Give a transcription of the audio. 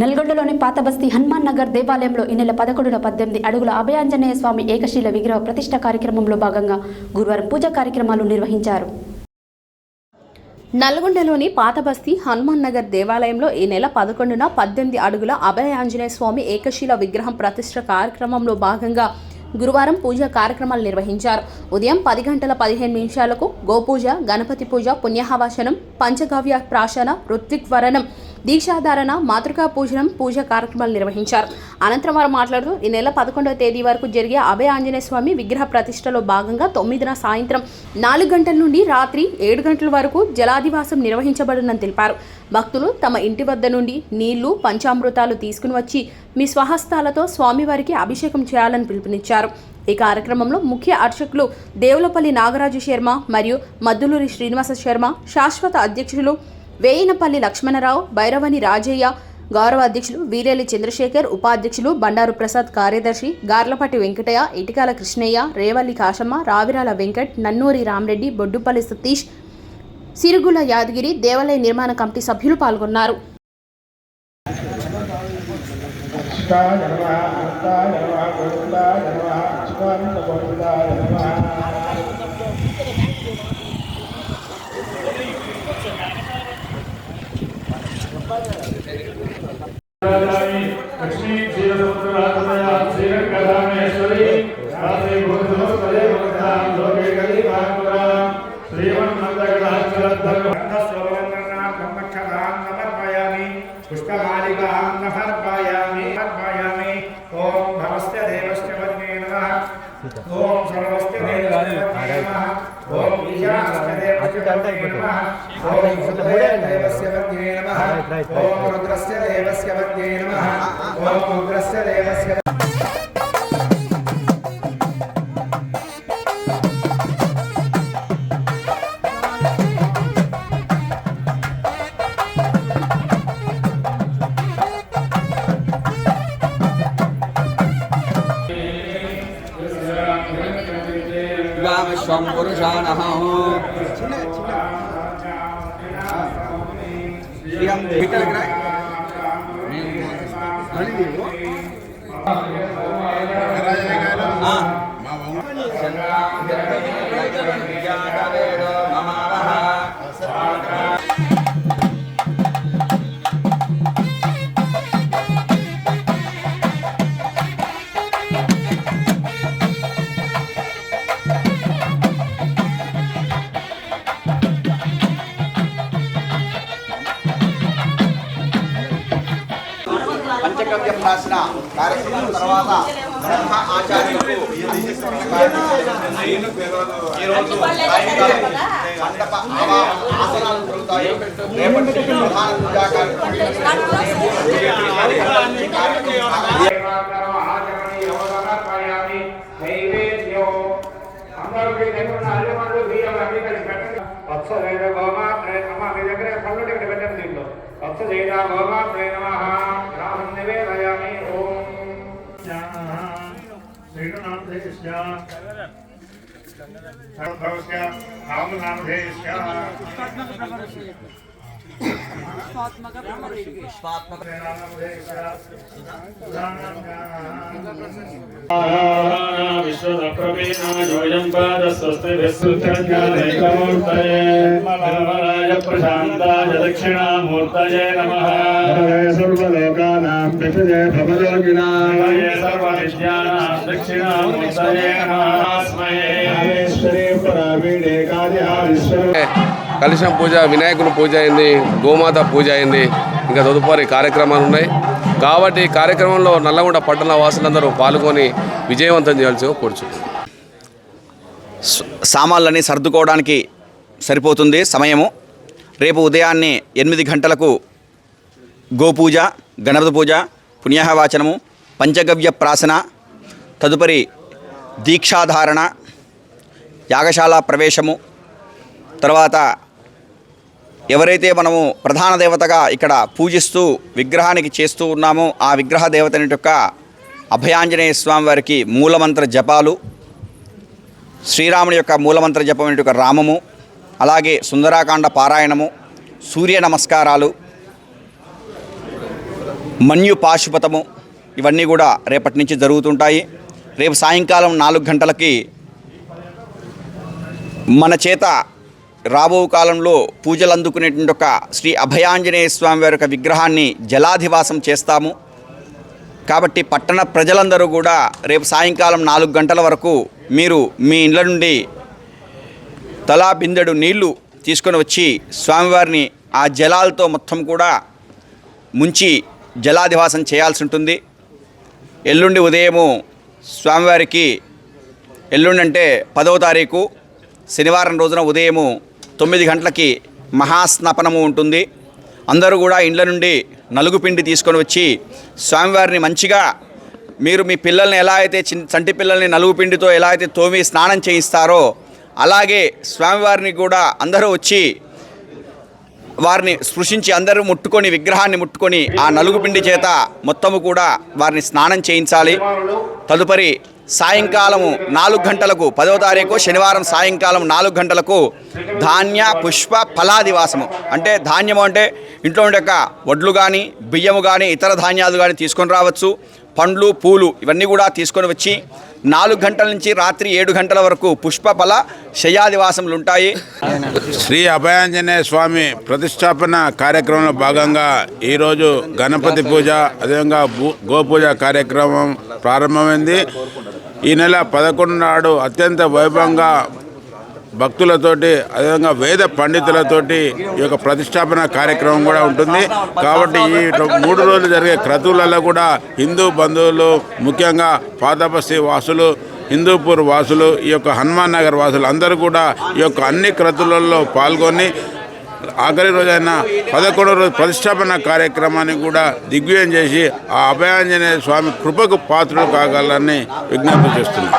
నల్గొండలోని పాతబస్తీ హనుమాన్ నగర్ దేవాలయంలో ఈ నెల 11న 18 అడుగుల అభయాంజనేయ స్వామి ఏకశిల విగ్రహ ప్రతిష్ఠ కార్యక్రమంలో భాగంగా గురువారం పూజా కార్యక్రమాలు నిర్వహించారు. నల్గొండలోని పాతబస్తీ హనుమాన్ నగర్ దేవాలయంలో ఈ నెల 11న 18 అడుగుల అభయాంజనేయ స్వామి ఏకశిల విగ్రహం ప్రతిష్ఠ కార్యక్రమంలో భాగంగా గురువారం పూజా కార్యక్రమాలు నిర్వహించారు. ఉదయం 10 గంటల 15 నిమిషాలకు గోపూజ, గణపతి పూజ, పుణ్యహవాచనం, పంచగవ్య ప్రాశన, ఋత్విక్వరణం, దీక్షాధారణ, మాతృకా పూజనం పూజా కార్యక్రమాలు నిర్వహించారు. అనంతరం వారు మాట్లాడుతూ ఈ నెల 11వ తేదీ వరకు జరిగే అభయ ఆంజనేయ స్వామి విగ్రహ ప్రతిష్టలో భాగంగా 9న సాయంత్రం 4 గంటల నుండి రాత్రి 7 గంటల వరకు జలాదివాసం నిర్వహించబడునని తెలిపారు. భక్తులు తమ ఇంటి వద్ద నుండి నీళ్లు, పంచామృతాలు తీసుకుని వచ్చి మీ స్వహస్తాలతో స్వామివారికి అభిషేకం చేయాలని పిలుపునిచ్చారు. ఈ కార్యక్రమంలో ముఖ్య అర్చకులు దేవులపల్లి నాగరాజు శర్మ మరియు మద్దులూరి శ్రీనివాస శర్మ, శాశ్వత అధ్యక్షులు వేయినపల్లి లక్ష్మణరావు, భైరవని రాజయ్య, గౌరవ అధ్యక్షులు వీరేలి చంద్రశేఖర్, ఉపాధ్యక్షులు బండారు ప్రసాద్, కార్యదర్శి గార్లపట్టి వెంకటయ్య, ఇటికాల కృష్ణయ్య, రేవల్లి కాశమ్మ, రావిరాల వెంకట్, నన్నూరి రామరెడ్డి, బొడ్డుపల్లి సతీష్, సిరుగుల యాదగిరి, దేవాలయ నిర్మాణ కమిటీ సభ్యులు పాల్గొన్నారు. ओम सर्वस्य देवस्य नमः ओम ईशानस्य देवस्य नमः ओम देवस्य नमः ओम रुद्रस्य देवस्य नमः ओम रुद्रस्य देवस्य विश्वं पुरुषाणः श्रियं भीतर गिराए పంచగవ్య ప్రాశన కార్యక్రమం తర్వాత బ్రహ్మ ఆచార్యులకు మండప ఆసనాలు జరుగుతాయి. రేపటి ప్రధాన పూజా प्रशांताय दक्षिणामूर्तये नमः सर्वलोकानां विषये भवयोगिनाय सर्वविद्यानां दक्षिणामूर्तये కలశం పూజ, వినాయకుని పూజ అయింది, గోమాత పూజ అయింది. ఇంకా తదుపరి కార్యక్రమాలు ఉన్నాయి కాబట్టి ఈ కార్యక్రమంలో నల్లగొండ పట్టణ వాసులందరూ పాల్గొని విజయవంతం చేయాల్సి కోరుచున్నాం. సామాన్లని సర్దుకోవడానికి సరిపోతుంది సమయము. రేపు ఉదయాన్నే 8 గంటలకు గోపూజ, గణపతి పూజ, పుణ్యహవాచనము, పంచగవ్య ప్రాశన, తదుపరి దీక్షాధారణ, యాగశాల ప్రవేశము, తర్వాత ఎవరైతే మనము ప్రధాన దేవతగా ఇక్కడ పూజిస్తూ విగ్రహానికి చేస్తూ ఉన్నామో ఆ విగ్రహ దేవతని యొక్క అభయాంజనేయ స్వామి వారికి మూలమంత్ర జపాలు, శ్రీరాముని యొక్క మూలమంత్ర జపం యొక్క రామము, అలాగే సుందరాకాండ పారాయణము, సూర్య నమస్కారాలు, మన్యు పాశుపతము ఇవన్నీ కూడా రేపటి నుంచి జరుగుతుంటాయి. రేపు సాయంకాలం 4 గంటలకి మన చేత రాబో కాలంలో పూజలు అందుకునేటువంటి ఒక శ్రీ అభయాంజనేయ స్వామి వారి యొక్క విగ్రహాన్ని జలాధివాసం చేస్తాము. కాబట్టి పట్టణ ప్రజలందరూ కూడా రేపు సాయంకాలం 4 గంటల వరకు మీరు మీ ఇళ్ళ నుండి తలా బిందెడు నీళ్లు తీసుకొని వచ్చి స్వామివారిని ఆ జలాలతో మొత్తం కూడా ముంచి జలాధివాసం చేయాల్సి ఉంటుంది. ఎల్లుండి ఉదయము స్వామివారికి ఎల్లుండి అంటే 10వ తారీఖు శనివారం రోజున ఉదయము 9 గంటలకి మహాస్నాపనము ఉంటుంది. అందరూ కూడా ఇండ్ల నుండి నలుగుపిండి తీసుకొని వచ్చి స్వామివారిని మంచిగా మీరు మీ పిల్లల్ని ఎలా అయితే చంటి పిల్లల్ని నలుగుపిండితో ఎలా అయితే తోమి స్నానం చేయిస్తారో అలాగే స్వామివారిని కూడా అందరూ వచ్చి వారిని స్పృశించి అందరూ ముట్టుకొని విగ్రహాన్ని ముట్టుకొని ఆ నలుగుపిండి చేత మొత్తము కూడా వారిని స్నానం చేయించాలి. తదుపరి సాయంకాలము 4 గంటలకు 10వ తారీఖు శనివారం సాయంకాలం 4 గంటలకు ధాన్య పుష్ప ఫలాదివాసము అంటే ధాన్యము అంటే ఇంట్లో ఉండే వడ్లు కానీ బియ్యము కానీ ఇతర ధాన్యాలు కానీ తీసుకొని రావచ్చు. పండ్లు పూలు ఇవన్నీ కూడా తీసుకొని వచ్చి 4 గంటల నుంచి రాత్రి 7 గంటల వరకు పుష్పఫల శయ్యాదివాసములు ఉంటాయి. శ్రీ అభయాంజనేయ స్వామి ప్రతిష్టాపన కార్యక్రమంలో భాగంగా ఈరోజు గణపతి పూజ అదేవిధంగా గోపూజ కార్యక్రమం ప్రారంభమైంది. ఈ నెల 11 నాడు అత్యంత వైభవంగా భక్తులతోటి అదేవిధంగా వేద పండితులతోటి ఈ యొక్క ప్రతిష్టాపన కార్యక్రమం కూడా ఉంటుంది. కాబట్టి ఈ 3 రోజులు జరిగే క్రతువులలో కూడా హిందూ బంధువులు ముఖ్యంగా పాతబస్తీ వాసులు హిందూపూర్ వాసులు ఈ యొక్క హనుమాన్ నగర్ వాసులు అందరూ కూడా ఈ యొక్క అన్ని క్రతువులలో పాల్గొని ఆఖరి రోజైన 11వ రోజు ప్రతిష్టాపన కార్యక్రమాన్ని కూడా దిగ్విజయం చేసి ఆ అభయాంజనేయ స్వామి కృపకు పాత్రలు కాగలని విజ్ఞప్తి చేస్తున్నాం.